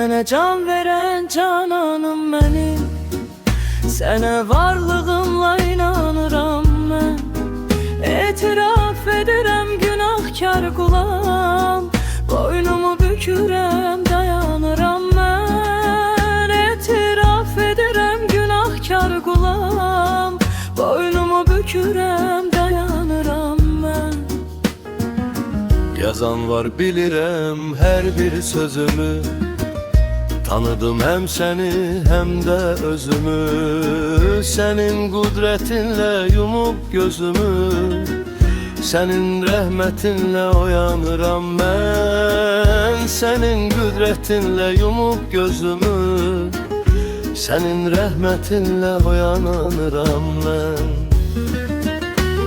mənə can verən cananım mənim, sənə varlığımla inanıram mən. Etiraf edirəm günahkar qulam, boynumu bükürəm dayanıram mən. Etiraf edirəm günahkar qulam, boynumu bükürəm dayanıram mən. Yazan var bilirəm hər bir sözümü, tanıdım həm səni həm də özümü. Sənin qudretinlə yumub gözümü, sənin rəhmətinlə oyanıram mən. Sənin qudretinlə yumub gözümü, sənin rəhmətinlə oyanıram mən.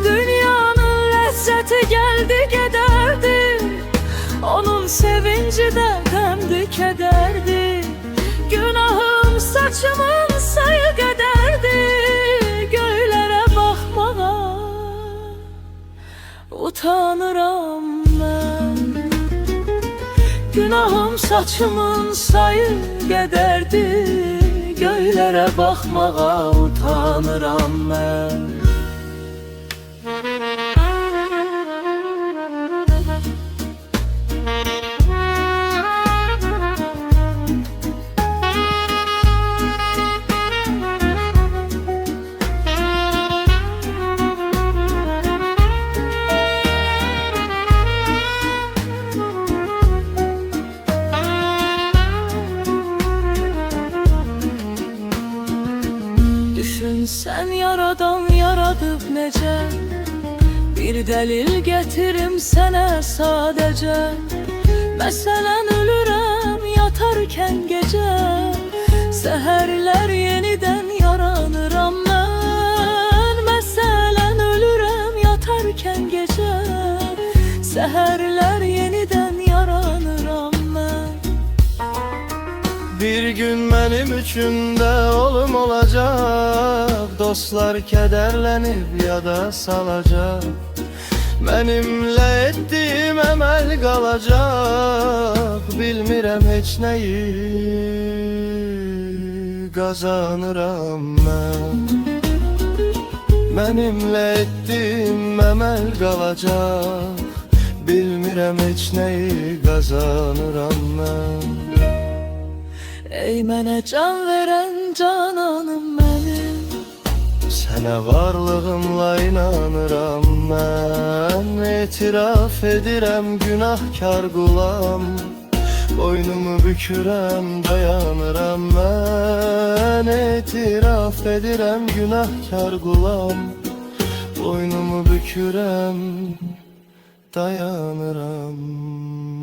Dünyanın ləzzəti gəldi gedərdi, onun sevinci də qəmdi kədərdi. Günahım saçımın sayı qədərdi, göylərə baxmağa utanıram mən. Günahım saçımın sayı qədərdi, göylərə baxmağa utanıram mən. Sən yaradan yaradıb necə, bir dəlil gətirim sənə sadəcə. Məsələn ölürəm yatarkən gecə, səhərlər yenidən yaranıram mən. Məsələn ölürəm yatarkən gecə, səhərlər yenidən yaranıram mən. Bir gün mənim üçün də olum olacaq, dostlar kədərlənib yada salacaq. Mənimlə etdiyim əməl qalacaq, bilmirəm heç nəyi qazanıram mən. Mənimlə etdiyim əməl qalacaq, bilmirəm heç nəyi qazanıram mən. Ey mənə can verən cananım mənim, sənə varlığımla inanıram mən. Etiraf edirəm günahkar qulam, boynumu bükürəm dayanıram mən. Etiraf edirəm günahkar qulam, boynumu bükürəm dayanıram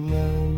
mən.